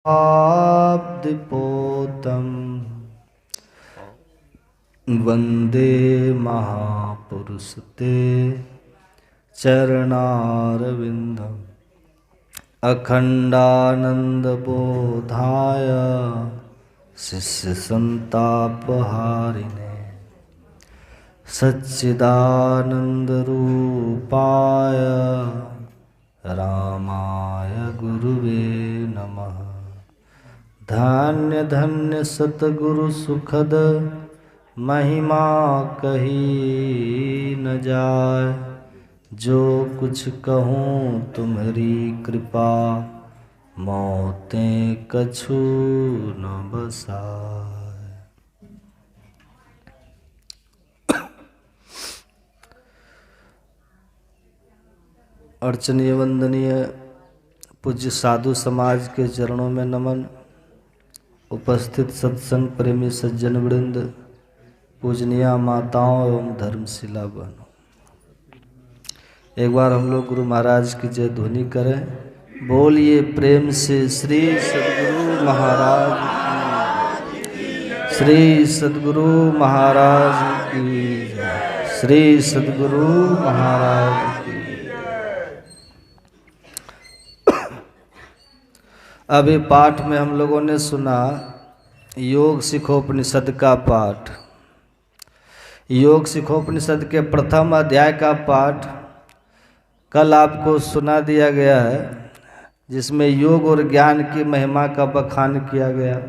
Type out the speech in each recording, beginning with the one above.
आब्दिपोतम् वन्दे महापुरुषते चरणारविन्दम् अखण्डानन्दबोधाय शिष्यसन्तापहारिणे सच्चिदानन्दरूपाय रामाय गुरुवे नमः। धन्य धन्य सतगुरु सुखद महिमा कही न जाय। जो कुछ कहूँ तुम्हारी कृपा मौतें कछु न बसाय। अर्चनीय वंदनीय पूज्य साधु समाज के चरणों में नमन। उपस्थित सत्संग प्रेमी सज्जन वृंद, पूजनीय माताओं एवं धर्मशिला बहनों, एक बार हम लोग गुरु महाराज की जय ध्वनि करें। बोलिए प्रेम से श्री सद्गुरु महाराज की, श्री सद्गुरु महाराज की जय, श्री सद्गुरु महाराज की। अभी पाठ में हम लोगों ने सुना योग सिखोपनिषद का पाठ। योग सिखोपनिषद के प्रथम अध्याय का पाठ कल आपको सुना दिया गया है, जिसमें योग और ज्ञान की महिमा का बखान किया गया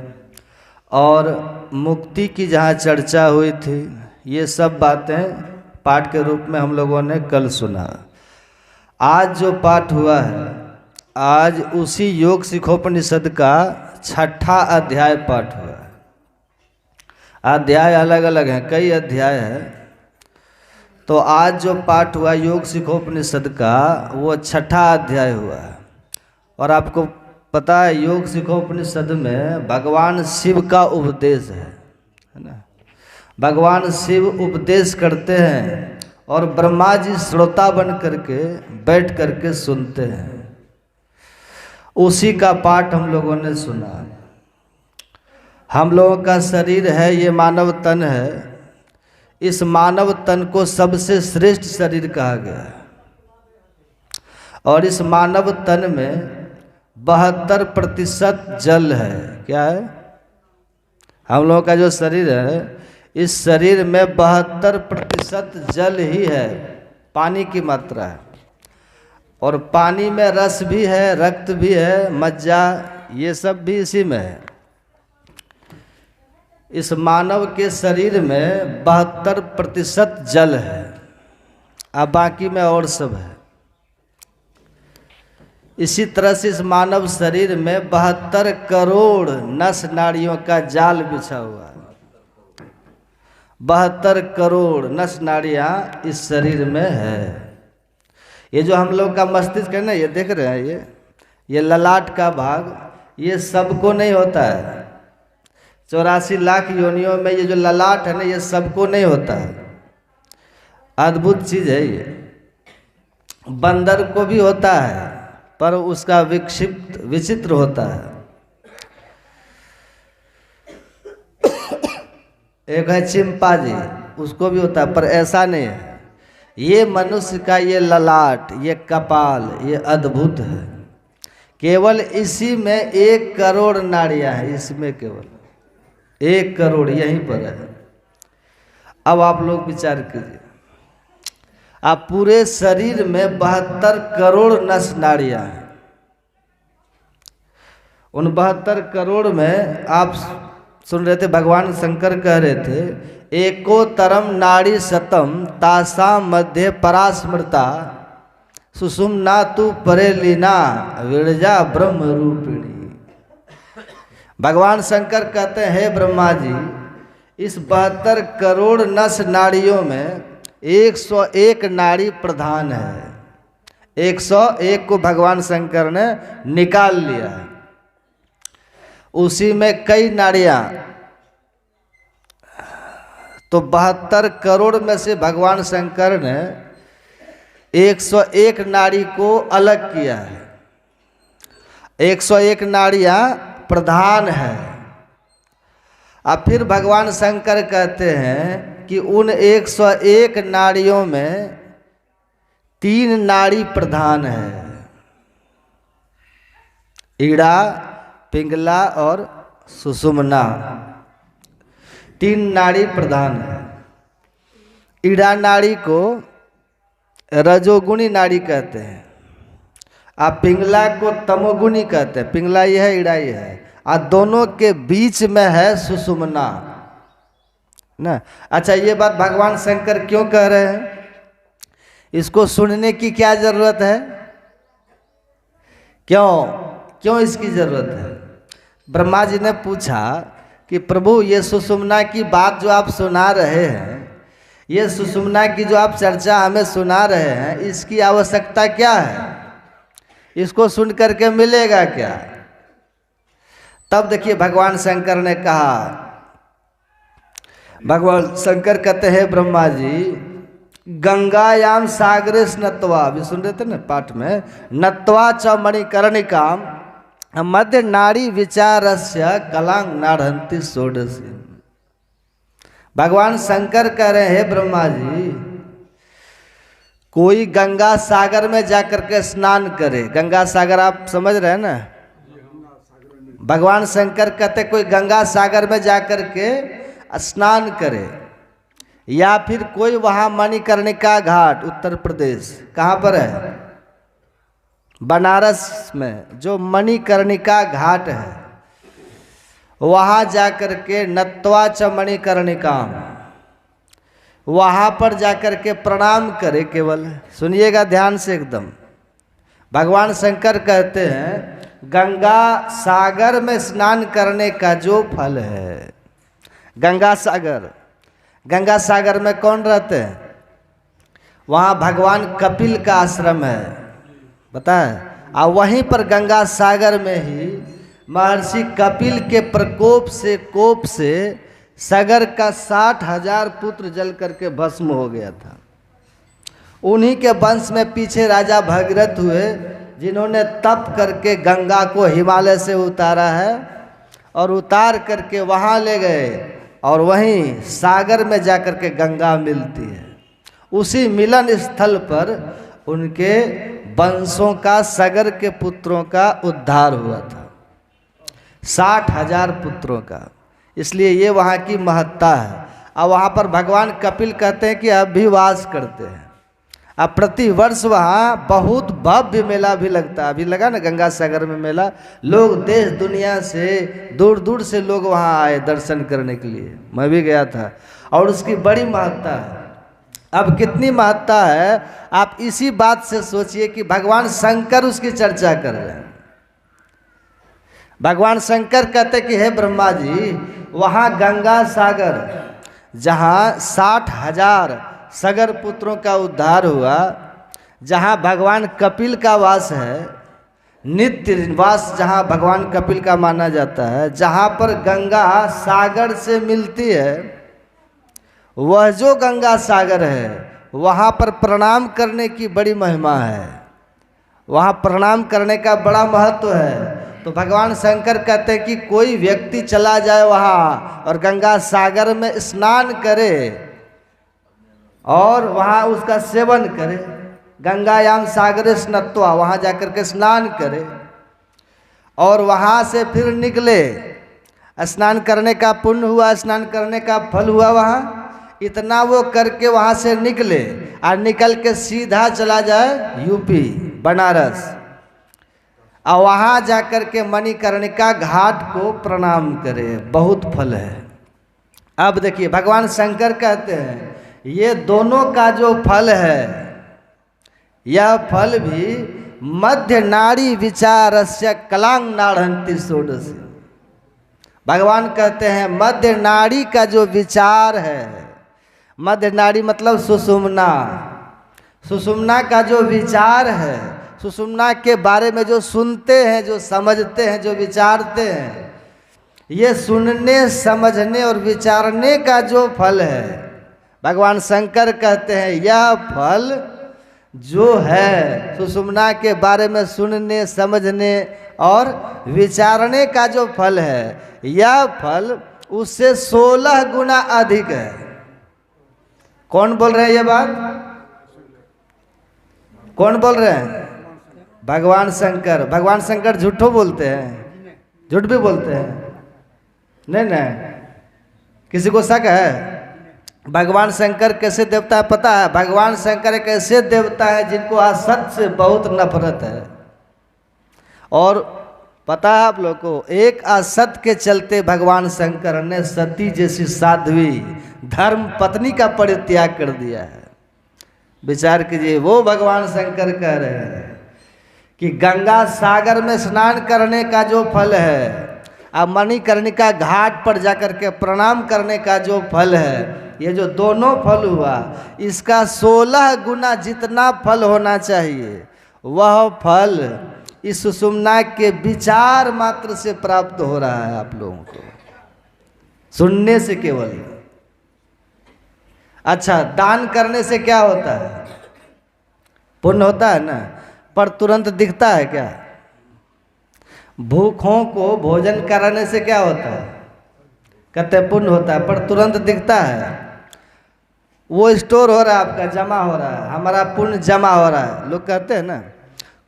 और मुक्ति की जहाँ चर्चा हुई थी। ये सब बातें पाठ के रूप में हम लोगों ने कल सुना। आज जो पाठ हुआ है, आज उसी योग सिखोपनिषद का छठा अध्याय पाठ हुआ है। अध्याय अलग अलग हैं, कई अध्याय हैं। तो आज जो पाठ हुआ योग सिखोपनिषद का, वो छठा अध्याय हुआ है। और आपको पता है योग सिखोपनिषद में भगवान शिव का उपदेश है ना। भगवान शिव उपदेश करते हैं और ब्रह्मा जी श्रोता बन करके बैठ करके सुनते हैं। उसी का पाठ हम लोगों ने सुना। हम लोगों का शरीर है, ये मानव तन है। इस मानव तन को सबसे श्रेष्ठ शरीर कहा गया है। और इस मानव तन में 72% जल है। क्या है? हम लोगों का जो शरीर है, इस शरीर में 72% जल ही है, पानी की मात्रा है। और पानी में रस भी है, रक्त भी है, मज्जा, ये सब भी इसी में है। इस मानव के शरीर में 72% जल है, अब बाकी में और सब है। इसी तरह से इस मानव शरीर में 72 करोड़ नस नाड़ियों का जाल बिछा हुआ है। 72 करोड़ नस नाड़ियाँ इस शरीर में है। ये जो हम लोग का मस्तिष्क है ना, ये देख रहे हैं, ये ललाट का भाग, ये सबको नहीं होता है। 84 लाख योनियों में ये जो ललाट है ना, ये सबको नहीं होता है। अद्भुत चीज़ है ये। बंदर को भी होता है, पर उसका विचित्र होता है। एक है चिंपांजी, उसको भी होता है, पर ऐसा नहीं है। ये मनुष्य का ये ललाट, ये कपाल, ये अद्भुत है। केवल इसी में 1 करोड़ नाड़ियां हैं, इसमें केवल 1 करोड़ यहीं पर है। अब आप लोग विचार कीजिए, आप पूरे शरीर में 72 करोड़ नस नाड़ियां हैं। उन 72 करोड़ में आप सुन रहे थे, भगवान शंकर कह रहे थे, एकोतरम नाड़ी शतम तासा मध्य परास्मृता सुषुम्ना तु परे लीना विरजा ब्रह्म रूपिणी। भगवान शंकर कहते हैं, हे ब्रह्मा जी, इस 72 करोड़ नस नाड़ियों में 101 नाड़ी प्रधान है। 101 को भगवान शंकर ने निकाल लिया है। उसी में कई नाड़ियां, तो 72 करोड़ में से भगवान शंकर ने 101 नाड़ी को अलग किया है। 101 नाड़ियाँ प्रधान है। अब फिर भगवान शंकर कहते हैं कि उन 101 नाड़ियों में 3 नाड़ी प्रधान है, ईड़ा, पिंगला और सुषुम्ना। 3 नाड़ी प्रधान है। ईड़ा नाड़ी को रजोगुणी नाड़ी कहते हैं, आप पिंगला को तमोगुणी कहते हैं। पिंगला ये है, ईड़ा ये है, और दोनों के बीच में है सुषुम्ना ना। अच्छा, ये बात भगवान शंकर क्यों कह रहे हैं? इसको सुनने की क्या जरूरत है? क्यों इसकी जरूरत है? ब्रह्मा जी ने पूछा कि प्रभु, ये सुषुम्ना की बात जो आप सुना रहे हैं, ये सुषुम्ना की जो आप चर्चा हमें सुना रहे हैं, इसकी आवश्यकता क्या है? इसको सुन करके मिलेगा क्या? तब देखिए भगवान शंकर ने कहा, भगवान शंकर कहते हैं ब्रह्मा जी, गंगायाम सागरे स्नत्वा, अभी सुन रहे थे ना पाठ में, नत्वा च मणिकर्णिकाम मध्य नाड़ी विचारस्य कलांग नाढ़ंती षोडशी। भगवान शंकर कह रहे हैं ब्रह्मा जी, कोई गंगा सागर में जाकर के स्नान करे। गंगा सागर आप समझ रहे हैं ना? भगवान शंकर कहते कोई गंगा सागर में जाकर के स्नान करे, या फिर कोई वहाँ मणिकर्णिका घाट, उत्तर प्रदेश, कहाँ पर है? बनारस में जो मणिकर्णिका घाट है, वहाँ जाकर के नत्वा च मणिकर्णिकाम, वहाँ पर जाकर के प्रणाम करे। केवल सुनिएगा ध्यान से एकदम। भगवान शंकर कहते हैं गंगा सागर में स्नान करने का जो फल है, गंगा सागर में कौन रहते हैं? वहाँ भगवान कपिल का आश्रम है, पता है? और वहीं पर गंगा सागर में ही महर्षि कपिल के कोप से सागर का 60,000 पुत्र जल करके भस्म हो गया था। उन्हीं के वंश में पीछे राजा भगीरथ हुए, जिन्होंने तप करके गंगा को हिमालय से उतारा है, और उतार करके वहाँ ले गए, और वहीं सागर में जाकर के गंगा मिलती है। उसी मिलन स्थल पर उनके वंशों का, सागर के पुत्रों का उद्धार हुआ था, 60,000 पुत्रों का। इसलिए ये वहाँ की महत्ता है। और वहाँ पर भगवान कपिल कहते हैं कि अब भी वास करते हैं। अब प्रति वर्ष वहाँ बहुत भव्य मेला भी लगता है। अभी लगा ना गंगा सागर में मेला, लोग देश दुनिया से दूर दूर से लोग वहाँ आए दर्शन करने के लिए। मैं भी गया था, और उसकी बड़ी महत्ता है। अब कितनी महत्ता है आप इसी बात से सोचिए कि भगवान शंकर उसकी चर्चा कर रहे हैं। भगवान शंकर कहते कि हे ब्रह्मा जी, वहाँ गंगा सागर, जहाँ 60,000 सागर पुत्रों का उद्धार हुआ, जहाँ भगवान कपिल का वास है, नित्य वास जहाँ भगवान कपिल का माना जाता है, जहाँ पर गंगा सागर से मिलती है, वह जो गंगा सागर है, वहाँ पर प्रणाम करने की बड़ी महिमा है। वहाँ प्रणाम करने का बड़ा महत्व है। तो भगवान शंकर कहते हैं कि कोई व्यक्ति चला जाए वहाँ और गंगा सागर में स्नान करे और वहाँ उसका सेवन करे, गंगायाम सागरे स्नत्वा, वहाँ जाकर के स्नान करे, और वहाँ से फिर निकले, स्नान करने का पुण्य हुआ, स्नान करने का फल हुआ वहाँ, इतना वो करके वहाँ से निकले और निकल के सीधा चला जाए यूपी बनारस, और वहाँ जाकर के मणिकर्णिका घाट को प्रणाम करे। बहुत फल है। अब देखिए भगवान शंकर कहते हैं ये दोनों का जो फल है, यह फल भी मध्य नाड़ी विचारस्य कलांग नाढ़ंती षोडशी। भगवान कहते हैं मध्य नाड़ी का जो विचार है, मध्य नाड़ी मतलब सुषुम्ना, सुषुम्ना का जो विचार है, सुषुम्ना के बारे में जो सुनते हैं, जो समझते हैं, जो विचारते हैं, ये सुनने समझने और विचारने का जो फल है, भगवान शंकर कहते हैं यह फल जो है सुषुम्ना के बारे में सुनने समझने और विचारने का जो फल है, यह फल उससे 16 गुना अधिक है। कौन बोल रहे हैं ये बात? कौन बोल रहे हैं? भगवान शंकर। भगवान शंकर झूठो बोलते हैं? झूठ भी बोलते हैं? नहीं नहीं, किसी को शक है? भगवान शंकर कैसे देवता है पता है? भगवान शंकर एक ऐसे देवता है जिनको असत से बहुत नफरत है। और पता है आप लोग को, एक असत के चलते भगवान शंकर ने सती जैसी साध्वी धर्म पत्नी का परित्याग कर दिया है। विचार कीजिए, वो भगवान शंकर कह रहे हैं कि गंगा सागर में स्नान करने का जो फल है, अब मणिकर्णिका घाट पर जाकर के प्रणाम करने का जो फल है, ये जो दोनों फल हुआ, इसका 16 गुना जितना फल होना चाहिए, वह फल इस सुषुम्ना के विचार मात्र से प्राप्त हो रहा है आप लोगों को, सुनने से केवल। अच्छा, दान करने से क्या होता है? पुण्य होता है ना, पर तुरंत दिखता है क्या? भूखों को भोजन कराने से क्या होता है? कहते हैं पुण्य होता है, पर तुरंत दिखता है। वो स्टोर हो रहा है, आपका जमा हो रहा है, हमारा पुण्य जमा हो रहा है। लोग कहते हैं ना,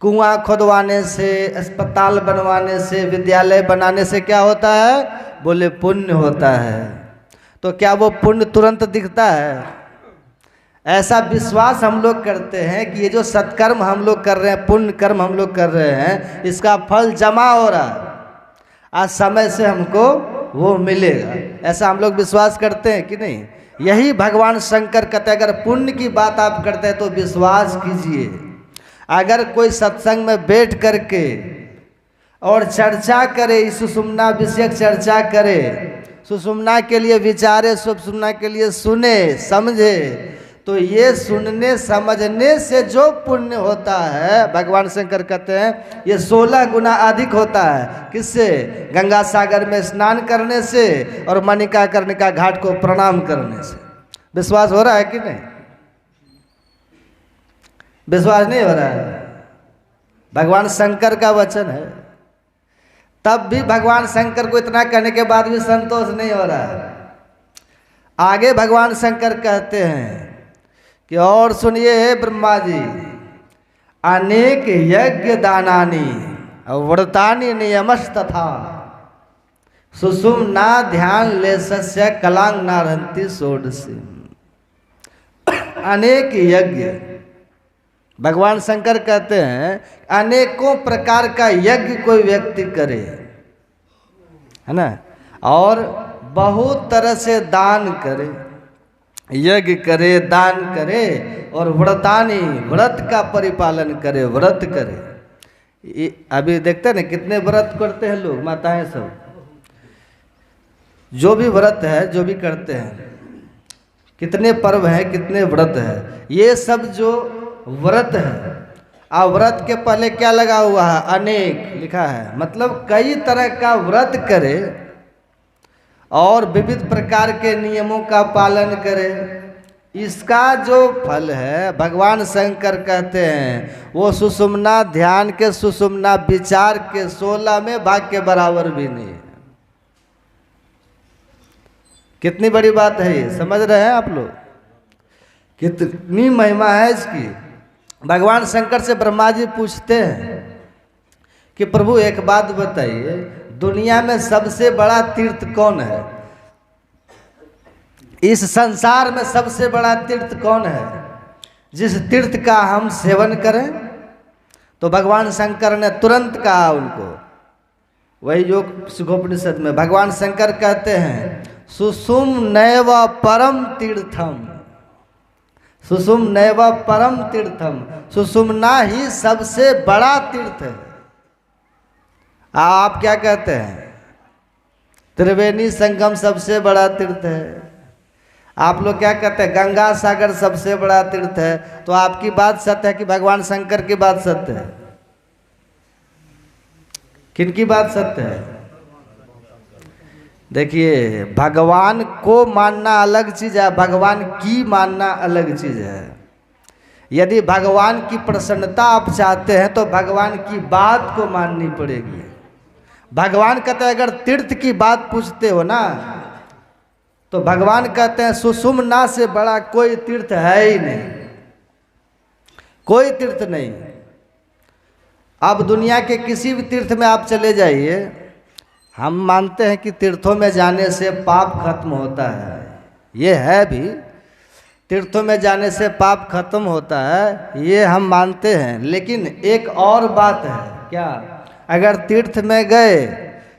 कुआं खोदवाने से, अस्पताल बनवाने से, विद्यालय बनाने से क्या होता है? बोले पुण्य होता है। तो क्या वो पुण्य तुरंत दिखता है? ऐसा विश्वास हम लोग करते हैं कि ये जो सत्कर्म हम लोग कर रहे हैं, पुण्य कर्म हम लोग कर रहे हैं, इसका फल जमा हो रहा है, आज समय से हमको वो मिलेगा। ऐसा हम लोग विश्वास करते हैं कि नहीं? यही भगवान शंकर कहते हैं, अगर पुण्य की बात आप करते हैं तो विश्वास कीजिए। अगर कोई सत्संग में बैठ करके और चर्चा करे, इस सुषुम्ना विषयक चर्चा करे, सुषुम्ना के लिए विचारे, सुषुम्ना के लिए सुने समझे, तो ये सुनने समझने से जो पुण्य होता है, भगवान शंकर कहते हैं ये 16 गुना अधिक होता है। किससे? गंगा सागर में स्नान करने से और मणिकर्णिका घाट को प्रणाम करने से। विश्वास हो रहा है कि नहीं? विश्वास नहीं हो रहा है? भगवान शंकर का वचन है। तब भी भगवान शंकर को इतना कहने के बाद भी संतोष नहीं हो रहा है। आगे भगवान शंकर कहते हैं कि और सुनिए हे ब्रह्मा जी, अनेक यज्ञ दानानि व्रतानि नियमस्तथा सुषुम्ना ध्यान लेशस्य कलांग नारहन्ति षोडशी। अनेक यज्ञ, भगवान शंकर कहते हैं अनेकों प्रकार का यज्ञ कोई व्यक्ति करे, है ना, और बहुत तरह से दान करे, यज्ञ करे, दान करे, और व्रतानी, व्रत का परिपालन करे, व्रत करे। अभी देखते हैं ना कितने व्रत करते हैं लोग, माताएं सब, जो भी व्रत है, जो भी करते हैं, कितने पर्व हैं, कितने व्रत है, ये सब जो व्रत है। अब व्रत के पहले क्या लगा हुआ है? अनेक लिखा है, मतलब कई तरह का व्रत करे और विविध प्रकार के नियमों का पालन करे। इसका जो फल है, भगवान शंकर कहते हैं वो सुषुम्ना ध्यान के, सुषुम्ना विचार के 16वें भाग के बराबर भी नहीं है। कितनी बड़ी बात है ये, समझ रहे हैं आप लोग? कितनी महिमा है इसकी। भगवान शंकर से ब्रह्मा जी पूछते हैं कि प्रभु एक बात बताइए, दुनिया में सबसे बड़ा तीर्थ कौन है? इस संसार में सबसे बड़ा तीर्थ कौन है जिस तीर्थ का हम सेवन करें? तो भगवान शंकर ने तुरंत कहा उनको, वही योग सिखोपनिषद में भगवान शंकर कहते हैं सुषुम्नैव परम तीर्थम, सुषुम्नैव परम तीर्थम, सुषुम्ना ही सबसे बड़ा तीर्थ है। आप क्या कहते हैं? त्रिवेणी संगम सबसे बड़ा तीर्थ है। आप लोग क्या कहते हैं? गंगा सागर सबसे बड़ा तीर्थ है। तो आपकी बात सत्य है कि भगवान शंकर की बात सत्य है? किनकी बात सत्य है? देखिए, भगवान को मानना अलग चीज है, भगवान की मानना अलग चीज है। यदि भगवान की प्रसन्नता आप चाहते हैं तो भगवान की बात को माननी पड़ेगी। भगवान कहते हैं अगर तीर्थ की बात पूछते हो ना तो भगवान कहते हैं सुषुम्ना से बड़ा कोई तीर्थ है ही नहीं, कोई तीर्थ नहीं। अब दुनिया के किसी भी तीर्थ में आप चले जाइए, हम मानते हैं कि तीर्थों में जाने से पाप खत्म होता है, ये है भी, तीर्थों में जाने से पाप खत्म होता है, ये हम मानते हैं। लेकिन एक और बात है, क्या? अगर तीर्थ में गए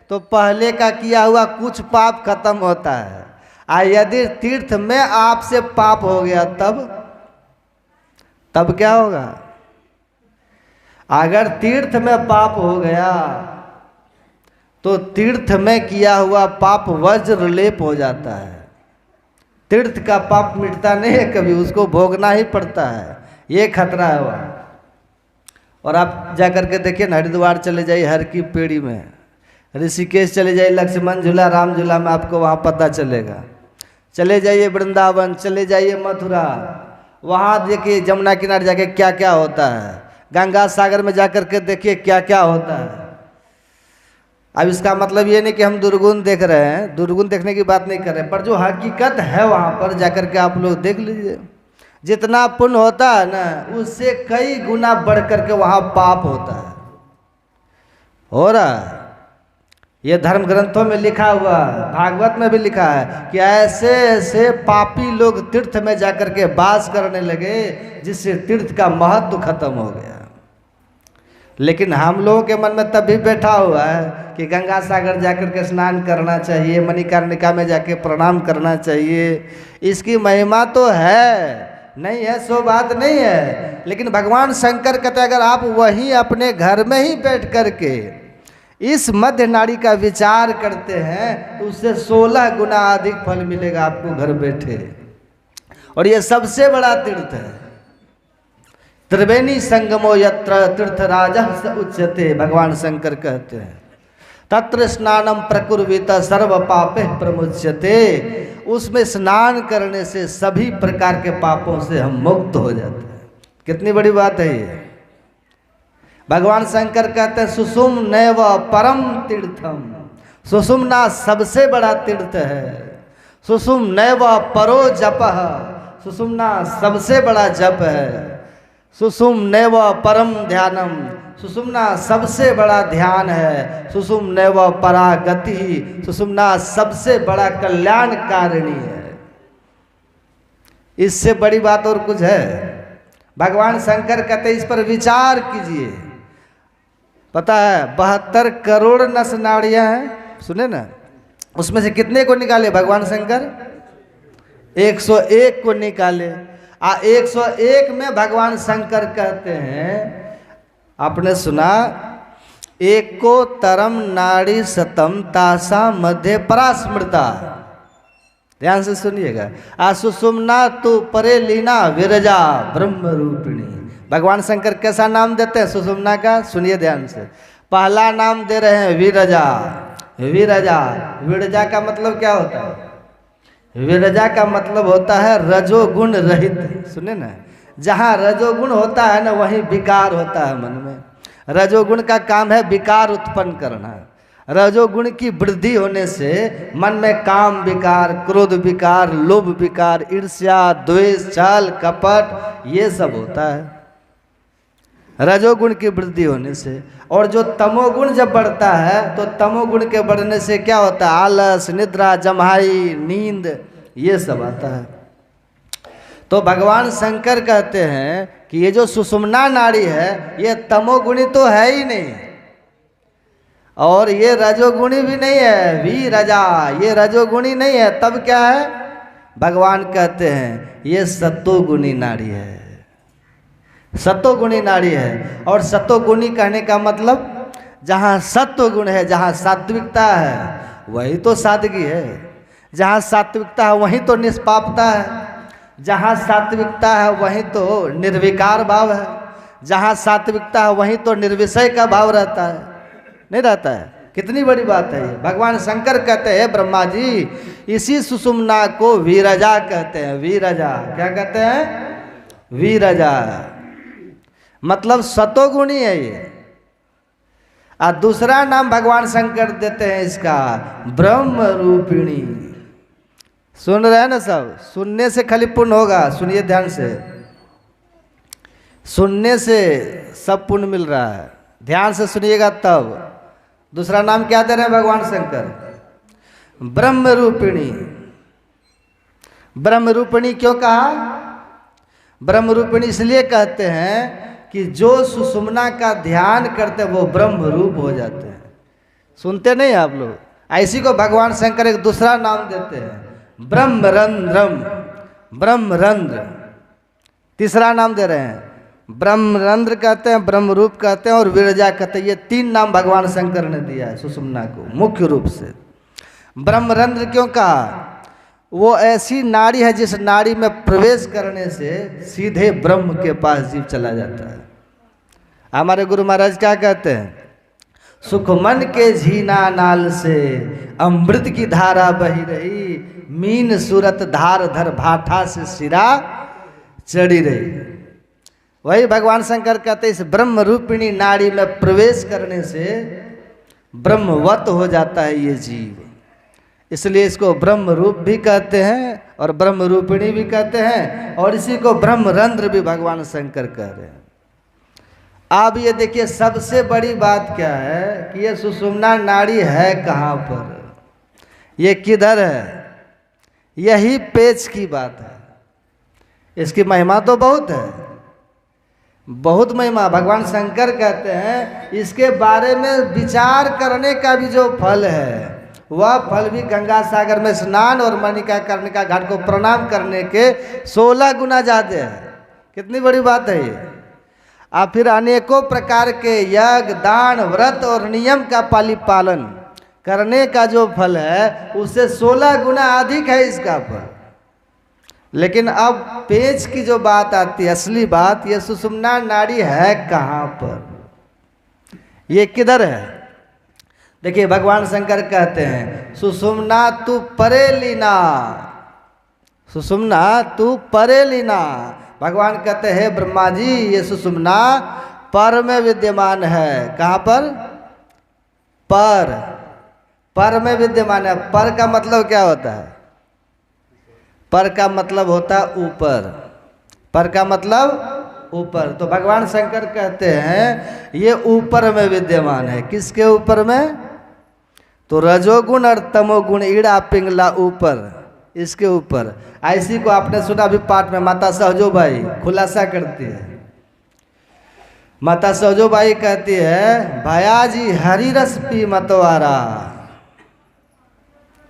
तो पहले का किया हुआ कुछ पाप खत्म होता है, और यदि तीर्थ में आपसे पाप हो गया तब क्या होगा? अगर तीर्थ में पाप हो गया तो तीर्थ में किया हुआ पाप वज्रलेप हो जाता है। तीर्थ का पाप मिटता नहीं है कभी, उसको भोगना ही पड़ता है, ये खतरा है वहाँ। और आप जा कर के देखिए ना, हरिद्वार चले जाइए हर की पेड़ी में, ऋषिकेश चले जाइए लक्ष्मण झूला राम झूला में, आपको वहाँ पता चलेगा। चले जाइए वृंदावन, चले जाइए मथुरा, वहाँ देखिए जमुना किनारे जाके क्या क्या होता है, गंगा सागर में जाकर के देखिए क्या क्या होता है। अब इसका मतलब ये नहीं कि हम दुर्गुण देख रहे हैं, दुर्गुण देखने की बात नहीं कर रहे, पर जो हकीकत है वहाँ पर जाकर के आप लोग देख लीजिए, जितना पुण्य होता है ना उससे कई गुना बढ़ करके वहाँ पाप होता है, हो रहा है। ये धर्म ग्रंथों में लिखा हुआ है, भागवत में भी लिखा है कि ऐसे ऐसे पापी लोग तीर्थ में जाकर के वास करने लगे जिससे तीर्थ का महत्व खत्म हो गया। लेकिन हम लोगों के मन में तब भी बैठा हुआ है कि गंगा सागर जाकर के स्नान करना चाहिए, मणिकर्णिका में जाके प्रणाम करना चाहिए। इसकी महिमा तो है, नहीं है सो बात नहीं है, लेकिन भगवान शंकर कहते अगर आप वहीं अपने घर में ही बैठ करके इस मध्य नाड़ी का विचार करते हैं तो उससे 16 गुना अधिक फल मिलेगा आपको घर बैठे। और ये सबसे बड़ा तीर्थ है। त्रिवेणी संगमो यत्र तीर्थराजः स उच्यते, भगवान शंकर कहते हैं तत्र स्नानम प्रकुर्वित सर्व पापे प्रमुच्यते। उसमें स्नान करने से सभी प्रकार के पापों से हम मुक्त हो जाते हैं। कितनी बड़ी बात है ये। भगवान शंकर कहते हैं सुषुम्नैव परम तीर्थम, सुषुम्ना सबसे बड़ा तीर्थ है। सुषुम्नैव परो जपः, सुषुम्ना सबसे बड़ा जप है। सुषुम्नैव परम ध्यानम, सुषुम्ना सबसे बड़ा ध्यान है। सुषुम्नैव परा गति, सुषुम्ना सबसे बड़ा कल्याणकारिणी है। इससे बड़ी बात और कुछ है? भगवान शंकर कहते इस पर विचार कीजिए। पता है 72 करोड़ नस नाड़ियां हैं, सुने ना, उसमें से कितने को निकाले भगवान शंकर? 101 को निकाले। 101 में भगवान शंकर कहते हैं, आपने सुना, एको तरम नाड़ी सतम तासा मध्य परास्मृता। ध्यान से सुनिएगा। सुषुम्ना तु परे लीना विरजा ब्रह्म रूपिणी। भगवान शंकर कैसा नाम देते हैं सुषुम्ना का? सुनिए ध्यान से। पहला नाम दे रहे हैं विरजा। विरजा, विरजा का मतलब क्या होता है? विरजा का मतलब होता है रजोगुण रहित। सुने ना, जहाँ रजोगुण होता है ना वहीं विकार होता है मन में। रजोगुण का काम है विकार उत्पन्न करना। रजोगुण की वृद्धि होने से मन में काम विकार, क्रोध विकार, लोभ विकार, ईर्ष्या, द्वेष, छल, कपट, ये सब होता है रजोगुण की वृद्धि होने से। और जो तमोगुण जब बढ़ता है तो तमोगुण के बढ़ने से क्या होता है? आलस, निद्रा, जम्हाई, नींद, ये सब आता है। तो भगवान शंकर कहते हैं कि ये जो सुषुम्ना नाड़ी है ये तमोगुणी तो है ही नहीं, और ये रजोगुणी भी नहीं है। विरजा, ये रजोगुणी नहीं है। तब क्या है? भगवान कहते हैं ये सत्वगुणी नाड़ी है। सत्वगुणी नाड़ी है। और सत्वगुणी कहने का मतलब जहाँ सत्व गुण है, जहाँ सात्विकता है वही तो सादगी है। जहाँ सात्विकता है वहीं तो निष्पापता है। जहाँ सात्विकता है वहीं तो निर्विकार भाव है। जहाँ सात्विकता है वहीं तो निर्विषय का भाव रहता है, नहीं रहता है। कितनी बड़ी बात है ये। भगवान शंकर कहते हैं ब्रह्मा जी, इसी सुषुम्ना को विरजा कहते हैं। विरजा क्या कहते हैं? वीरजा, मतलब सतोगुणी है ये। और दूसरा नाम भगवान शंकर देते हैं इसका ब्रह्म रूपिणी। सुन रहे हैं ना सब? सुनने से खाली पुण्य होगा, सुनिए ध्यान से, सुनने से सब पुण्य मिल रहा है, ध्यान से सुनिएगा तब। दूसरा नाम क्या दे रहे हैं भगवान शंकर? ब्रह्म रूपिणी। ब्रह्म रूपिणी क्यों कहा? ब्रह्म रूपिणी इसलिए कहते हैं कि जो सुषुम्ना का ध्यान करते हैं वो ब्रह्म रूप हो जाते हैं। सुनते नहीं आप लोग? ऐसी को भगवान शंकर एक दूसरा नाम देते हैं ब्रह्मरंध्रम, ब्रह्मरंध्र। तीसरा नाम दे रहे हैं, ब्रह्मरंध्र कहते हैं, ब्रह्म रूप कहते हैं और विरजा कहते हैं। ये तीन नाम भगवान शंकर ने दिया है सुषुम्ना को मुख्य रूप से। ब्रह्मरंध्र क्यों कहा? वो ऐसी नाड़ी है जिस नाड़ी में प्रवेश करने से सीधे ब्रह्म के पास जीव चला जाता है। हमारे गुरु महाराज क्या कहते हैं? सुखमन के झीना नाल से अमृत की धारा बही रही, मीन सूरत धार धर भाठा से सिरा चढ़ी रही। वही भगवान शंकर कहते हैं इस ब्रह्म रूपिणी नाड़ी में प्रवेश करने से ब्रह्मवत हो जाता है ये जीव, इसलिए इसको ब्रह्म रूप भी कहते हैं और ब्रह्म रूपिणी भी कहते हैं, और इसी को ब्रह्मरंध्र भी भगवान शंकर कह रहे हैं। अब ये देखिए सबसे बड़ी बात क्या है कि ये सुषुम्ना नाड़ी है कहाँ पर, ये किधर है, यही पेच की बात है। इसकी महिमा तो बहुत है, बहुत महिमा। भगवान शंकर कहते हैं इसके बारे में विचार करने का भी जो फल है वह फल भी गंगा सागर में स्नान और मणिका कर्णिका घाट को प्रणाम करने के 16 गुना ज़्यादा है। कितनी बड़ी बात है ये। आप फिर अनेकों प्रकार के यज्ञ, दान, व्रत और नियम का पालन करने का जो फल है उससे 16 गुना अधिक है इसका फल। लेकिन अब पेच की जो बात आती है, असली बात, ये सुषुम्ना नाड़ी है कहाँ पर, ये किधर है? देखिए भगवान शंकर कहते हैं सुषुम्ना तू परे लीना, सुषुम्ना तू परे लीना। भगवान कहते हैं ब्रह्मा जी ये सुषुम्ना पर में विद्यमान है। कहाँ पर? पर, पर में विद्यमान है। पर का मतलब क्या होता है? पर का मतलब होता है ऊपर, पर का मतलब ऊपर। तो भगवान शंकर कहते हैं ये ऊपर में विद्यमान है। किसके ऊपर में? तो रजोगुण और तमोगुण ईड़ा पिंगला ऊपर, इसके ऊपर। ऐसी को आपने सुना भी पाठ में माता सहजोबाई खुलासा करती है। माता सहजोबाई कहती है भयाजी हरि रस पी मतवारा,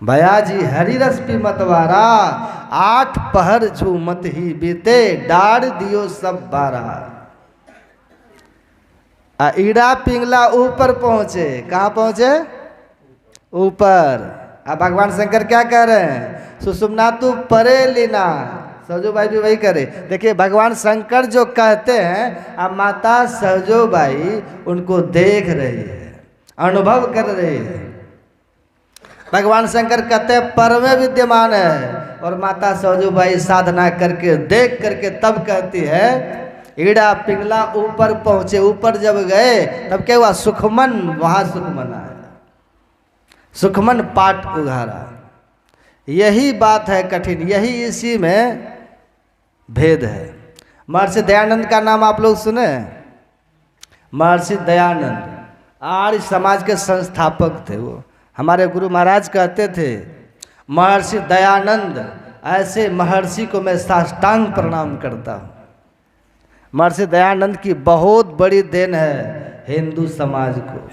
भयाजी हरि रस पी मतवारा, 8 पहर झूमत ही बीते, डाढ़ दियो सब बारा। ईड़ा पिंगला ऊपर पहुंचे। कहाँ पहुंचे? ऊपर। अब भगवान शंकर क्या कह रहे हैं? सुषुम्ना तू परे लीना। सहजोबाई भी वही करे। देखिए भगवान शंकर जो कहते हैं अब माता सहजोबाई उनको देख रही है, अनुभव कर रही है। भगवान शंकर कहते हैं पर में विद्यमान है, और माता सहजोबाई साधना करके देख करके तब कहती है ईड़ा पिंगला ऊपर पहुंचे। ऊपर जब गए तब क्या हुआ? सुखमन, वहां सुखमन आया, सुखमन पाठ उघारा। यही बात है कठिन, यही इसी में भेद है। महर्षि दयानंद का नाम आप लोग सुने? महर्षि दयानंद आर्य समाज के संस्थापक थे। वो हमारे गुरु महाराज कहते थे महर्षि दयानंद ऐसे महर्षि को मैं साष्टांग प्रणाम करता हूँ। महर्षि दयानंद की बहुत बड़ी देन है हिंदू समाज को,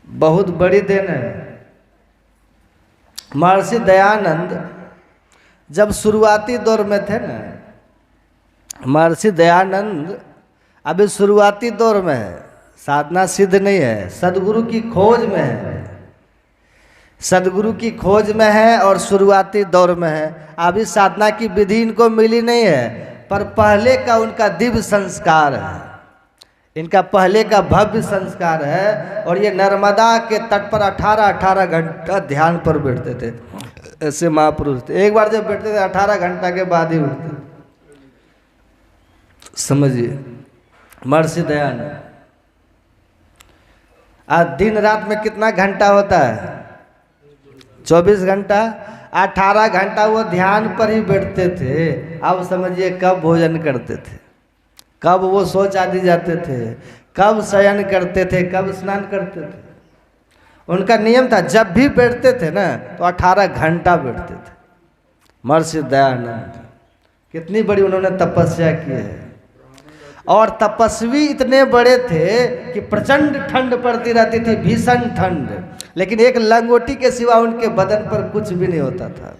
बहुत बड़ी देन है। महर्षि दयानंद जब शुरुआती दौर में थे ना, महर्षि दयानंद अभी शुरुआती दौर में है, साधना सिद्ध नहीं है, सदगुरु की खोज में है, सदगुरु की खोज में है और शुरुआती दौर में है। अभी साधना की विधि इनको मिली नहीं है, पर पहले का उनका दिव्य संस्कार है, इनका पहले का भव्य संस्कार है। और ये नर्मदा के तट पर 18 घंटा ध्यान पर बैठते थे। ऐसे महापुरुष थे। एक बार जब बैठते थे 18 घंटा के बाद ही उठते। समझिए, महर्षि दयानंद आज दिन रात में कितना घंटा होता है? 24 घंटा। 18 घंटा वो ध्यान पर ही बैठते थे। अब समझिए कब भोजन करते थे, कब वो सोच आदि जाते थे, कब शयन करते थे, कब स्नान करते थे। उनका नियम था जब भी बैठते थे ना तो 18 घंटा बैठते थे। महर्षि दयानंद कितनी बड़ी उन्होंने तपस्या की है। और तपस्वी इतने बड़े थे कि प्रचंड ठंड पड़ती रहती थी, भीषण ठंड, लेकिन एक लंगोटी के सिवा उनके बदन पर कुछ भी नहीं होता था।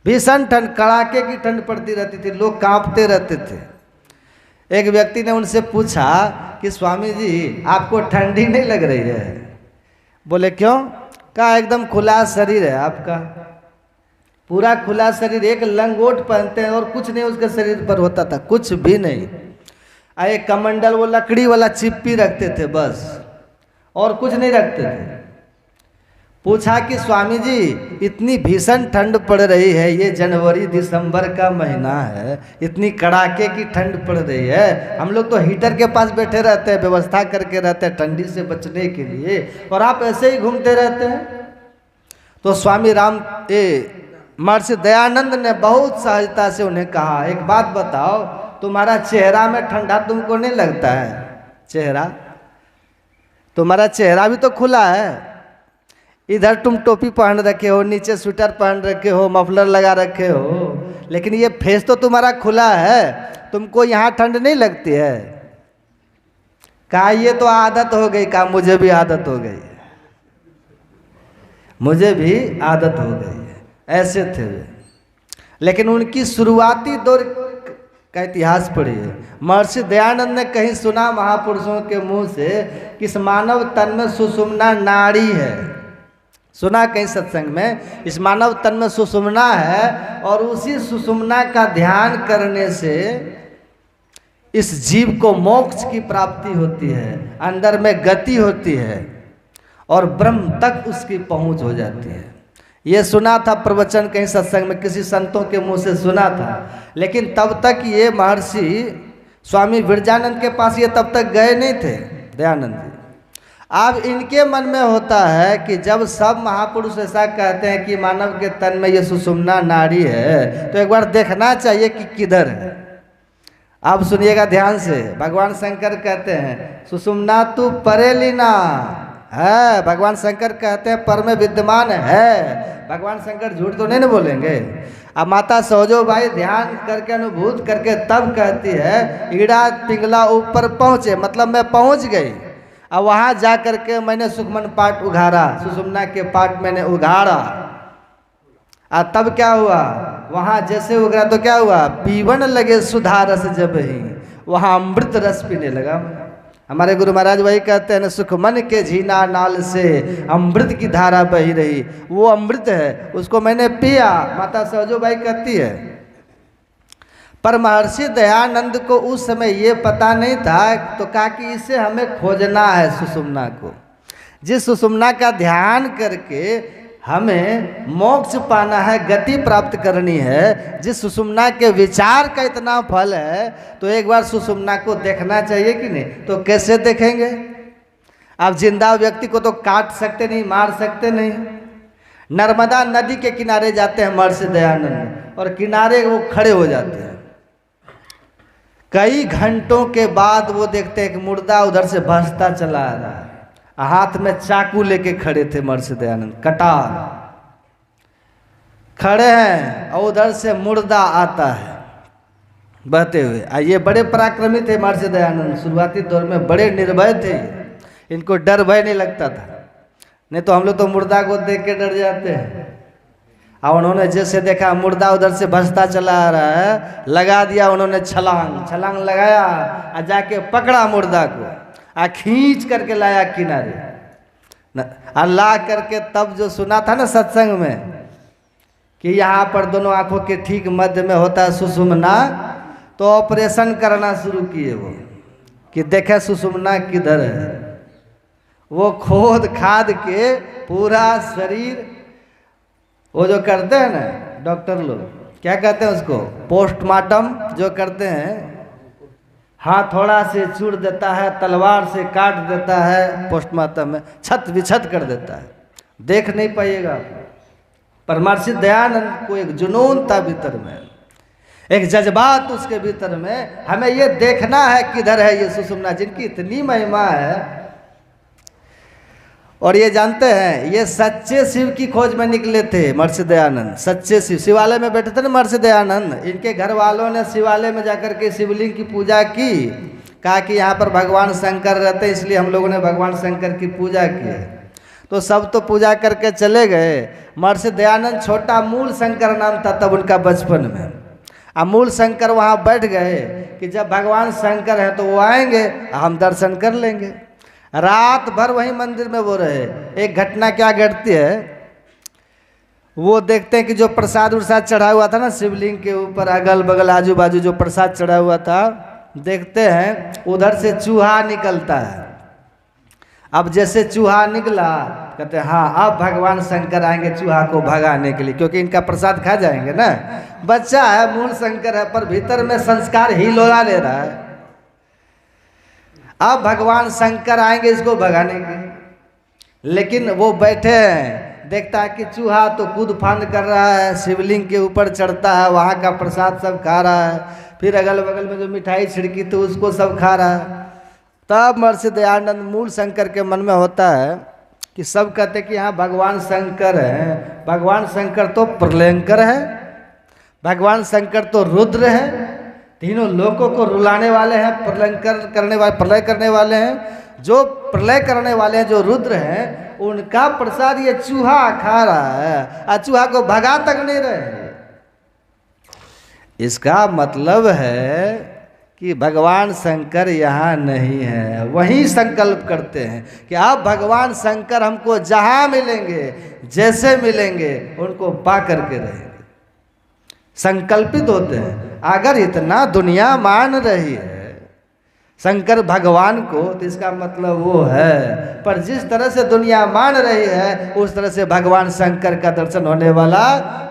भीषण ठंड, कड़ाके की ठंड पड़ती रहती थी, लोग कांपते रहते थे। एक व्यक्ति ने उनसे पूछा कि स्वामी जी आपको ठंडी नहीं लग रही है? बोले क्यों? कहा एकदम खुला शरीर है आपका, पूरा खुला शरीर, एक लंगोट पहनते हैं और कुछ नहीं उसके शरीर पर होता था, कुछ भी नहीं। एक कमंडल वो लकड़ी वाला चिप्पी रखते थे बस, और कुछ नहीं रखते थे। पूछा कि स्वामी जी इतनी भीषण ठंड पड़ रही है, ये जनवरी दिसंबर का महीना है, इतनी कड़ाके की ठंड पड़ रही है, हम लोग तो हीटर के पास बैठे रहते हैं, व्यवस्था करके रहते हैं ठंडी से बचने के लिए, और आप ऐसे ही घूमते रहते हैं। तो स्वामी महर्षि दयानंद ने बहुत सहजता से उन्हें कहा, एक बात बताओ, तुम्हारा चेहरा में ठंडा तुमको नहीं लगता है? चेहरा, तुम्हारा चेहरा भी तो खुला है, इधर तुम टोपी पहन रखे हो, नीचे स्वेटर पहन रखे हो, मफलर लगा रखे हो, लेकिन ये फेस तो तुम्हारा खुला है, तुमको यहाँ ठंड नहीं लगती है? कहा ये तो आदत हो गई। कहा मुझे भी आदत हो गई, मुझे भी आदत हो गई है। ऐसे थे वे। लेकिन उनकी शुरुआती दौर का इतिहास पढ़िए। महर्षि दयानंद ने कहीं सुना महापुरुषों के मुंह से कि इस मानव तन में सुषुम्ना नाड़ी है, सुना कहीं सत्संग में, इस मानव तन में सुषुम्ना है, और उसी सुषुम्ना का ध्यान करने से इस जीव को मोक्ष की प्राप्ति होती है, अंदर में गति होती है और ब्रह्म तक उसकी पहुंच हो जाती है। ये सुना था प्रवचन कहीं सत्संग में, किसी संतों के मुंह से सुना था। लेकिन तब तक ये महर्षि स्वामी विरजानंद के पास ये तब तक गए नहीं थे दयानंद जी। अब इनके मन में होता है कि जब सब महापुरुष ऐसा कहते हैं कि मानव के तन में ये सुषुम्ना नाड़ी है, तो एक बार देखना चाहिए कि किधर है। अब सुनिएगा ध्यान से, भगवान शंकर कहते हैं सुषुम्ना तू परे लीना है, भगवान शंकर कहते हैं पर में विद्यमान है। भगवान शंकर झूठ तो नहीं ना बोलेंगे। अब माता सौजो बाई ध्यान करके अनुभूत करके तब कहती है ईड़ा पिंगला ऊपर पहुँचे, मतलब मैं पहुँच गई। अब वहाँ जा करके मैंने सुखमन पाठ उघाड़ा, सुषुम्ना के पाठ मैंने उघाड़ा, और तब क्या हुआ, वहाँ जैसे उघरा तो क्या हुआ, पीवन लगे सुधा रस जब ही, वहाँ अमृत रस पीने लगा। हमारे गुरु महाराज वही कहते हैं ना, सुख मन के झीना नाल से अमृत की धारा बही रही, वो अमृत है, उसको मैंने पिया। माता सौजोबाई कहती है। पर महर्षि दयानंद को उस समय ये पता नहीं था, तो कहा कि इसे हमें खोजना है सुषुम्ना को, जिस सुषुम्ना का ध्यान करके हमें मोक्ष पाना है, गति प्राप्त करनी है, जिस सुषुम्ना के विचार का इतना फल है, तो एक बार सुषुम्ना को देखना चाहिए कि नहीं? तो कैसे देखेंगे? आप जिंदा व्यक्ति को तो काट सकते नहीं, मार सकते नहीं। नर्मदा नदी के किनारे जाते हैं महर्षि दयानंद, और किनारे वो खड़े हो जाते हैं। कई घंटों के बाद वो देखते हैं कि मुर्दा उधर से भासता चला आ रहा है, हाथ में चाकू लेके खड़े थे महर्षि दयानंद, कटार खड़े हैं, और उधर से मुर्दा आता है बहते हुए। ये बड़े पराक्रमी थे महर्षि दयानंद, शुरुआती दौर में बड़े निर्भय थे, इनको डर भय नहीं लगता था। नहीं तो हम लोग तो मुर्दा को देख के डर जाते हैं। और उन्होंने जैसे देखा मुर्दा उधर से भसता चला आ रहा है, लगा दिया उन्होंने छलांग लगाया, और जाके पकड़ा मुर्दा को, खींच करके लाया किनारे, ला करके तब जो सुना था ना सत्संग में कि यहाँ पर दोनों आंखों के ठीक मध्य में होता है सुषुम्ना, तो ऑपरेशन करना शुरू किए वो कि देखे सुषुम्ना किधर है। वो खोद खाद के पूरा शरीर, वो जो करते हैं ना डॉक्टर लोग, क्या कहते हैं उसको, पोस्टमार्टम जो करते हैं, हथौड़ा से चूड़ देता है, तलवार से काट देता है, पोस्टमार्टम में छत विछत कर देता है, देख नहीं पाइएगा। पर महर्षि दयानंद को एक जुनून था भीतर में, एक जज्बात उसके भीतर में, हमें ये देखना है किधर है ये सुषुम्ना जिनकी इतनी महिमा है। और ये जानते हैं ये सच्चे शिव की खोज में निकले थे महर्षि दयानंद, सच्चे शिव। शिवालय में बैठे थे ना महर्षि दयानंद, इनके घर वालों ने शिवालय में जाकर के शिवलिंग की पूजा की, कहा कि यहाँ पर भगवान शंकर रहते इसलिए हम लोगों ने भगवान शंकर की पूजा की। तो सब तो पूजा करके चले गए, महर्षि दयानंद छोटा मूल शंकर नाम था तब उनका बचपन में। अब मूल शंकर वहाँ बैठ गए कि जब भगवान शंकर है तो वो आएंगे, हम दर्शन कर लेंगे। रात भर वहीं मंदिर में वो रहे। एक घटना क्या घटती है, वो देखते हैं कि जो प्रसाद उरसाद चढ़ा हुआ था ना शिवलिंग के ऊपर, अगल बगल आजू बाजू जो प्रसाद चढ़ा हुआ था, देखते हैं उधर से चूहा निकलता है। अब जैसे चूहा निकला, कहते हैं हाँ अब भगवान शंकर आएंगे चूहा को भगाने के लिए, क्योंकि इनका प्रसाद खा जाएंगे ना। बच्चा है, मूल शंकर है, पर भीतर में संस्कार हिलोला ले रहा है। अब भगवान शंकर आएंगे इसको भगाने के, लेकिन वो बैठे हैं, देखता है कि चूहा तो कूद फांद कर रहा है, शिवलिंग के ऊपर चढ़ता है, वहाँ का प्रसाद सब खा रहा है, फिर अगल बगल में जो मिठाई छिड़की तो उसको सब खा रहा है। तब महर्षि दयानंद मूल शंकर के मन में होता है कि सब कहते कि हाँ भगवान शंकर है, भगवान शंकर तो प्रलयंकर है, भगवान शंकर तो रुद्र है, तीनों लोगों को रुलाने वाले हैं, प्रलय करने वाले हैं। जो प्रलय करने वाले हैं, जो रुद्र हैं, उनका प्रसाद ये चूहा खा रहा है और चूहा को भगा तक नहीं रहे। इसका मतलब है कि भगवान शंकर यहाँ नहीं है। वही संकल्प करते हैं कि आप भगवान शंकर हमको जहाँ मिलेंगे, जैसे मिलेंगे, उनको पा करके रहेंगे। संकल्पित होते हैं। अगर इतना दुनिया मान रही है शंकर भगवान को, तो इसका मतलब वो है। पर जिस तरह से दुनिया मान रही है उस तरह से भगवान शंकर का दर्शन होने वाला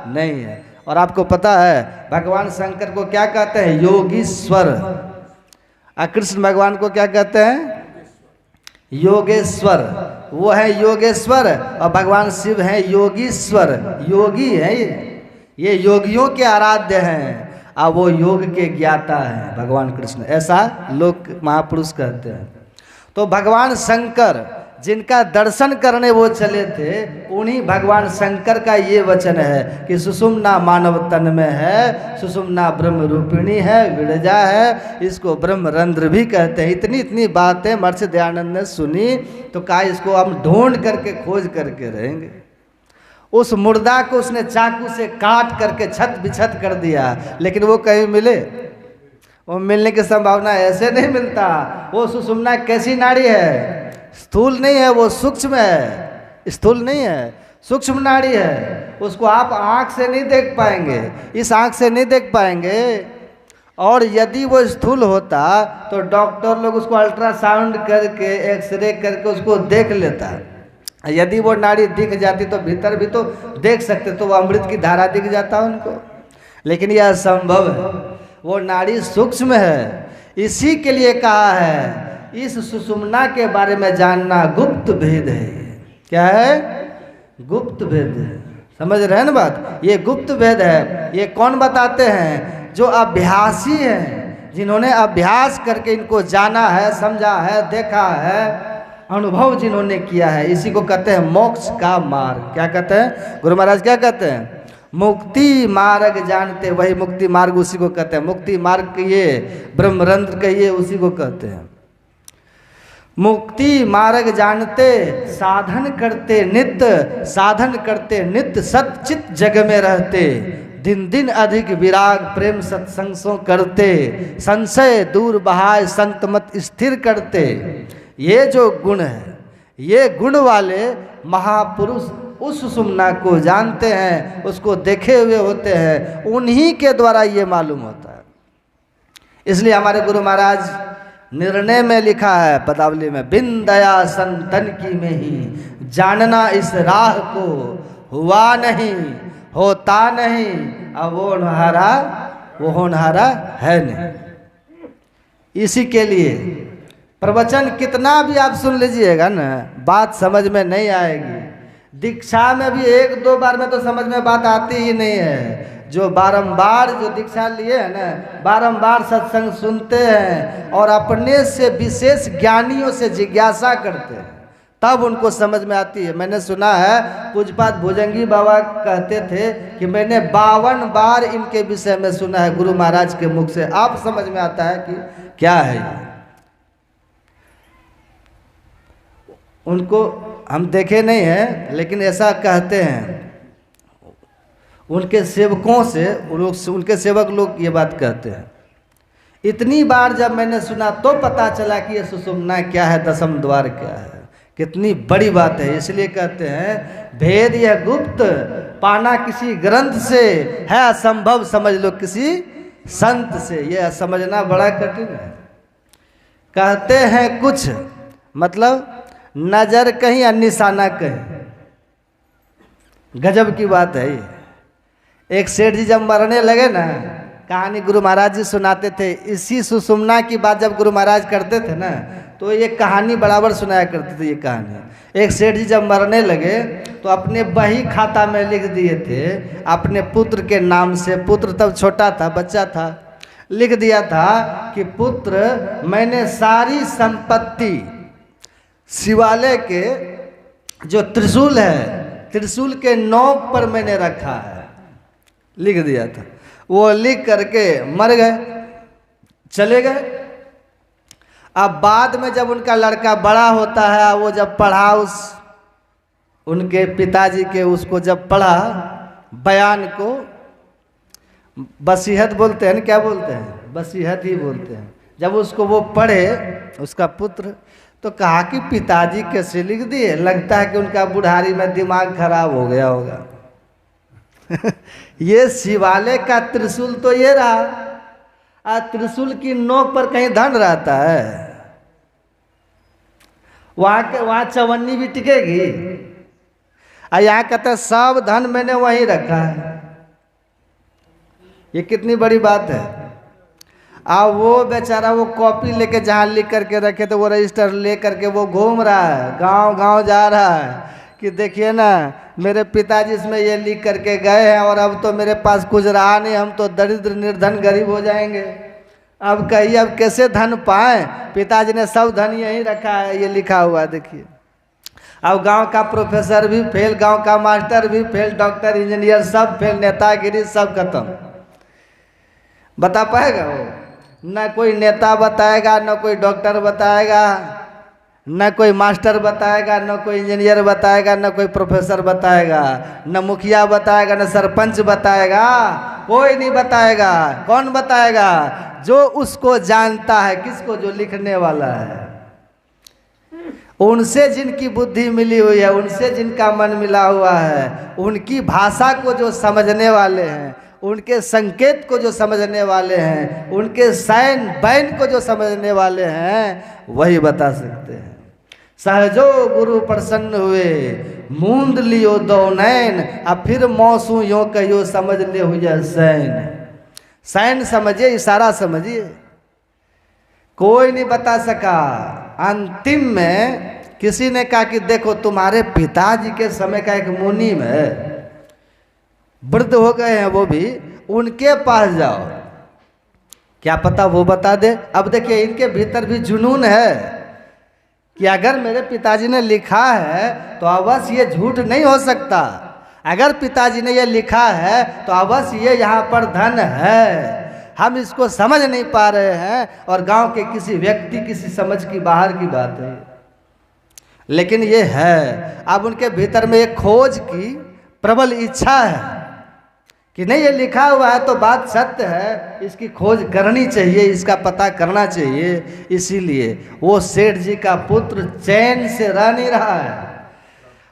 नहीं है। और आपको पता है भगवान शंकर को क्या कहते हैं? योगीश्वर। कृष्ण भगवान को क्या कहते हैं? योगेश्वर। वो है योगेश्वर और भगवान शिव है योगीश्वर। योगी है ये योगियों के आराध्य हैं। अब वो योग के ज्ञाता है भगवान कृष्ण, ऐसा लोग महापुरुष कहते हैं। तो भगवान शंकर जिनका दर्शन करने वो चले थे, उन्हीं भगवान शंकर का ये वचन है कि सुषुम्ना मानव तन में है, सुषुम्ना ब्रह्म रूपिणी है, विरजा है, इसको ब्रह्मरंध्र भी कहते हैं। इतनी इतनी बातें महर्षि दयानंद ने सुनी तो कहा इसको हम ढूंढ करके खोज करके रहेंगे। उस मुर्दा को उसने चाकू से काट करके छत बिछत कर दिया, लेकिन वो कहीं मिले? वो मिलने की संभावना ऐसे नहीं मिलता। वो सुषुम्ना कैसी नाड़ी है? स्थूल नहीं है, वो सूक्ष्म है। स्थूल नहीं है, सूक्ष्म नाड़ी है। उसको आप आँख से नहीं देख पाएंगे, इस आँख से नहीं देख पाएंगे। और यदि वो स्थूल होता तो डॉक्टर लोग उसको अल्ट्रासाउंड करके, एक्सरे करके उसको देख लेता। यदि वो नाड़ी दिख जाती तो भीतर भी तो देख सकते, तो वो अमृत की धारा दिख जाता उनको। लेकिन यह असंभव है, वो नाड़ी सूक्ष्म है। इसी के लिए कहा है इस सुषुम्ना के बारे में जानना गुप्त भेद है। क्या है? गुप्त भेद है। समझ रहे हैं ना बात? ये गुप्त भेद है। ये कौन बताते हैं? जो अभ्यासी हैं, जिन्होंने अभ्यास करके इनको जाना है, समझा है, देखा है, अनुभव जिन्होंने किया है। इसी को कहते हैं मोक्ष का मार्ग। क्या कहते हैं? गुरु महाराज क्या कहते हैं? मुक्ति मार्ग जानते, वही मुक्ति मार्ग उसी को कहते हैं। मुक्ति मार्ग कहिए, ब्रह्मरंध्र कहिए, उसी को कहते हैं। मुक्ति मार्ग जानते, साधन करते नित्य, साधन करते नित्य, सच्चित जग में रहते, दिन दिन अधिक विराग प्रेम सत्संग करते, संशय दूर बहाय संत मत स्थिर करते। ये जो गुण है, ये गुण वाले महापुरुष उस सुषुम्ना को जानते हैं, उसको देखे हुए होते हैं। उन्हीं के द्वारा ये मालूम होता है। इसलिए हमारे गुरु महाराज निर्णय में लिखा है पदावली में, बिन दया संतन की में ही जानना इस राह को, हुआ नहीं होता नहीं, अब वो होनहारा है नहीं। इसी के लिए प्रवचन कितना भी आप सुन लीजिएगा ना, बात समझ में नहीं आएगी। दीक्षा में भी एक दो बार में तो समझ में बात आती ही नहीं है। जो बारंबार जो दीक्षा लिए हैं ना, बारंबार सत्संग सुनते हैं और अपने से विशेष ज्ञानियों से जिज्ञासा करते हैं, तब उनको समझ में आती है। मैंने सुना है पूज्यपाद भुजंगी बाबा कहते थे कि मैंने 52 बार इनके विषय में सुना है गुरु महाराज के मुख से, आप समझ में आता है कि क्या है ये। उनको हम देखे नहीं हैं, लेकिन ऐसा कहते हैं उनके सेवकों से, उनके सेवक लोग ये बात कहते हैं। इतनी बार जब मैंने सुना तो पता चला कि ये सुषुम्ना क्या है, दशम द्वार क्या है। कितनी बड़ी बात है। इसलिए कहते हैं भेद यह गुप्त पाना किसी ग्रंथ से है असंभव, समझ लो किसी संत से। यह समझना बड़ा कठिन है। कहते हैं कुछ मतलब नजर कहीं और निशाना कहीं। गजब की बात है ये। एक सेठ जी जब मरने लगे ना, कहानी गुरु महाराज जी सुनाते थे। इसी सुषुम्ना की बात जब गुरु महाराज करते थे ना, तो ये कहानी बराबर सुनाया करते थे। ये कहानी, एक सेठ जी जब मरने लगे तो अपने बही खाता में लिख दिए थे अपने पुत्र के नाम से। पुत्र तब छोटा था, बच्चा था। लिख दिया था कि पुत्र, मैंने सारी संपत्ति शिवालय के जो त्रिशूल है, त्रिशूल के नोक पर मैंने रखा है, लिख दिया था। वो लिख करके मर गए, चले गए। अब बाद में जब उनका लड़का बड़ा होता है, वो जब पढ़ा उस उनके पिताजी के, उसको जब पढ़ा बयान को, बसीहत बोलते हैं ना, क्या बोलते हैं, बसीहत ही बोलते हैं। जब उसको वो पढ़े उसका पुत्र, तो कहा कि पिताजी कैसे लिख दिए, लगता है कि उनका बुढ़ारी में दिमाग खराब हो गया होगा। ये शिवालय का त्रिशूल तो ये रहा, त्रिशूल की नोक पर कहीं धन रहता है? वहां चवन्नी भी टिकेगी? यहाँ कहते सब धन मैंने वहीं रखा है। ये कितनी बड़ी बात है। वो बेचारा वो कॉपी लेके जहाँ लिख करके रखे थे, वो रजिस्टर ले करके वो घूम रहा है, गांव गांव जा रहा है कि देखिए ना मेरे पिताजी इसमें ये लिख करके गए हैं और अब तो मेरे पास कुछ रहा नहीं, हम तो दरिद्र निर्धन गरीब हो जाएंगे। अब कहिए अब कैसे धन पाएं? पिताजी ने सब धन यहीं रखा है, ये लिखा हुआ देखिए। अब गांव का प्रोफेसर भी फेल, गांव का मास्टर भी फेल, डॉक्टर इंजीनियर सब फेल, नेतागिरी सब खत्म। बता पाएगा वो? न कोई नेता बताएगा, न कोई डॉक्टर बताएगा, न कोई मास्टर बताएगा, न कोई इंजीनियर बताएगा, न कोई प्रोफेसर बताएगा, न मुखिया बताएगा, न सरपंच बताएगा, कोई नहीं बताएगा। कौन बताएगा? जो उसको जानता है। किसको? जो लिखने वाला है। उनसे जिनकी बुद्धि मिली हुई है, उनसे जिनका मन मिला हुआ है, उनकी भाषा को जो समझने वाले हैं, उनके संकेत को जो समझने वाले हैं, उनके साइन बैन को जो समझने वाले हैं, वही बता सकते हैं। सहजो गुरु प्रसन्न हुए, मूंद लियो दो नैन, अब फिर मौसू यो कहियो समझ ले हुआ सैन। सैन समझिए, इशारा समझिए। कोई नहीं बता सका। अंतिम में किसी ने कहा कि देखो तुम्हारे पिताजी के समय का एक मुनीम है, वृद्ध हो गए हैं वो भी, उनके पास जाओ, क्या पता वो बता दे। अब देखिए इनके भीतर भी जुनून है कि अगर मेरे पिताजी ने लिखा है तो अवश्य ये झूठ नहीं हो सकता। अगर पिताजी ने ये लिखा है तो अवश्य ये यहाँ पर धन है। हम इसको समझ नहीं पा रहे हैं और गांव के किसी व्यक्ति किसी समझ की बाहर की बात है, लेकिन ये है। अब उनके भीतर में एक खोज की प्रबल इच्छा है कि नहीं ये लिखा हुआ है तो बात सत्य है, इसकी खोज करनी चाहिए, इसका पता करना चाहिए। इसीलिए वो सेठ जी का पुत्र चैन से रह नहीं रहा है।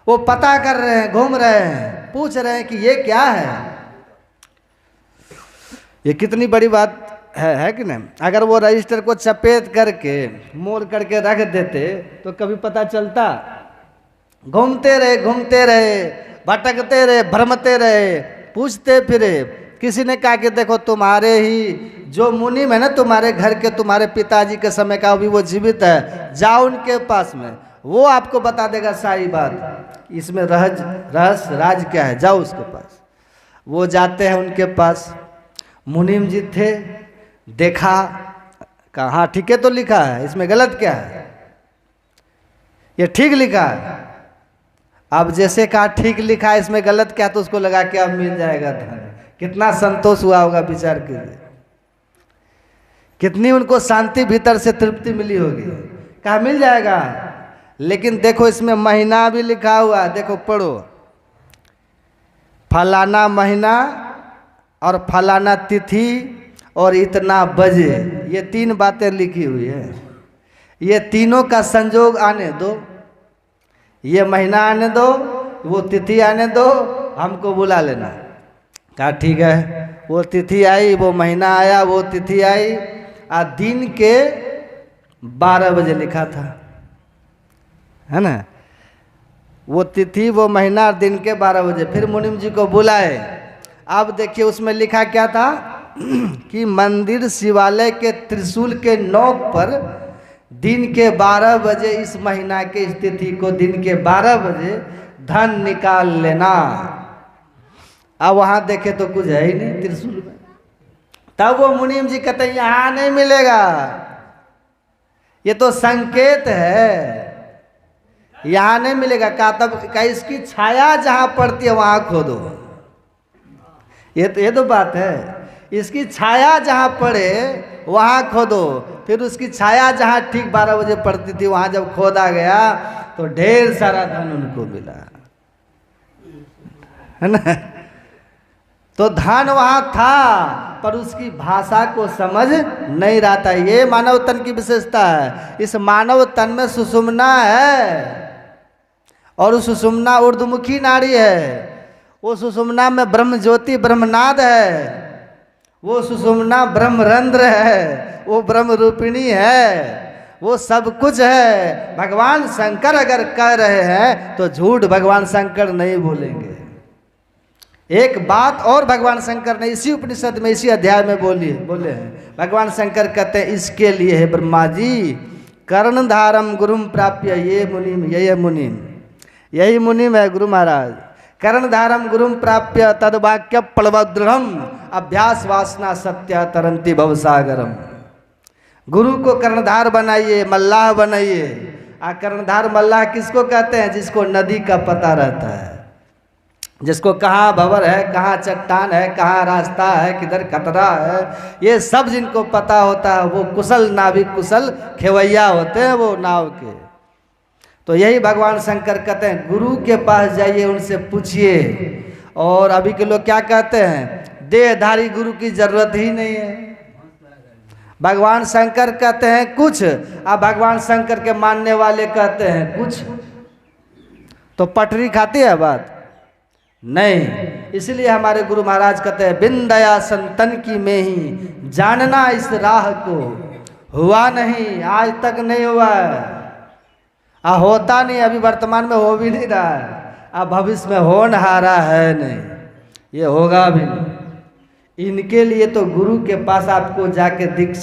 वो पता कर रहे हैं, घूम रहे हैं, पूछ रहे हैं कि ये क्या है। ये कितनी बड़ी बात है कि नहीं? अगर वो रजिस्टर को चपेट करके मोड़ करके रख देते तो कभी पता चलता? घूमते रहे, भटकते रहे, भ्रमते रहे, पूछते फिरे किसी ने कहा कि देखो तुम्हारे ही जो मुनीम है ना तुम्हारे घर के, तुम्हारे पिताजी के समय का, अभी वो जीवित है, जाओ उनके पास में, वो आपको बता देगा सारी बात, इसमें रहस्य राज क्या है, जाओ उसके पास। वो जाते हैं उनके पास, मुनीम जी थे, देखा, कहा हाँ ठीक है तो लिखा है, इसमें गलत क्या है, ये ठीक लिखा है। अब जैसे कहा ठीक लिखा है, इसमें गलत क्या, तो उसको लगा कि अब मिल जाएगा धन। कितना संतोष हुआ होगा विचार कीजिए, कितनी उनको शांति भीतर से तृप्ति मिली होगी, कहा मिल जाएगा। लेकिन देखो इसमें महीना भी लिखा हुआ, देखो पढ़ो, फलाना महीना और फलाना तिथि और इतना बजे, ये 3 बातें लिखी हुई है। ये तीनों का संजोग आने दो, ये महीना आने दो, वो तिथि आने दो, हमको बुला लेना। कहा ठीक है। वो तिथि आई, वो महीना आया, वो तिथि आई, दिन के 12 बजे लिखा था, है ना। वो तिथि, वो महीना, दिन के 12 बजे। फिर मुनीम जी को बुलाए। अब देखिए उसमें लिखा क्या था कि मंदिर शिवालय के त्रिशूल के नोक पर दिन के 12 बजे, इस महीना के इस तिथि को दिन के 12 बजे धन निकाल लेना। अब वहां देखे तो कुछ है ही नहीं त्रिशूल में। तब वो मुनीम जी कहते हैं यहाँ नहीं मिलेगा, ये तो संकेत है, यहाँ नहीं मिलेगा। कहा तब का इसकी छाया जहां पड़ती है वहां खोदो। ये तो बात है, इसकी छाया जहां पड़े वहां खोदो। फिर उसकी छाया जहां ठीक 12 बजे पड़ती थी, वहां जब खोदा गया तो ढेर सारा धन उनको मिला, है ना। तो धन वहां था, पर उसकी भाषा को समझ नहीं रहा था। ये मानव तन की विशेषता है। इस मानव तन में सुषुम्ना है, और उस सुषुम्ना ऊर्ध्वमुखी नाड़ी है। वो सुषुम्ना में ब्रह्म ज्योति ब्रह्मनाद है, वो सुषुम्ना ब्रह्मरंध्र है, वो ब्रह्म रूपिणी है, वो सब कुछ है। भगवान शंकर अगर कह रहे हैं तो झूठ भगवान शंकर नहीं बोलेंगे। एक बात और भगवान शंकर ने इसी उपनिषद में, इसी अध्याय में बोले हैं। भगवान शंकर कहते हैं इसके लिए है ब्रह्मा जी, कर्णधारम गुरुम प्राप्य ये मुनिम, ये मुनिम, यही मुनिम है गुरु महाराज। कर्णधारम गुरुम प्राप्य तदवाक्य प्लवदृढ़ अभ्यास वासना सत्य तरंती भवसागरम। गुरु को कर्णधार बनाइए, मल्लाह बनाइए। कर्णधार मल्लाह किसको कहते हैं? जिसको नदी का पता रहता है, जिसको कहाँ भंवर है, कहाँ चट्टान है, कहाँ रास्ता है, किधर खतरा है, ये सब जिनको पता होता है वो कुशल नाविक, कुशल खेवैया होते हैं वो नाव के। तो यही भगवान शंकर कहते हैं गुरु के पास जाइए, उनसे पूछिए। और अभी के लोग क्या कहते हैं? देहधारी गुरु की जरूरत ही नहीं है। भगवान शंकर कहते हैं कुछ, अब भगवान शंकर के मानने वाले कहते हैं कुछ, तो पटरी खाती है बात नहीं। इसलिए हमारे गुरु महाराज कहते हैं बिन दया संतन की में ही जानना इस राह को हुआ नहीं, आज तक नहीं हुआ है। होता नहीं, अभी वर्तमान में हो भी नहीं रहा है, अब भविष्य में होनहारा है नहीं, ये होगा भी नहीं। इनके लिए तो गुरु के पास आपको जाके दीक्षा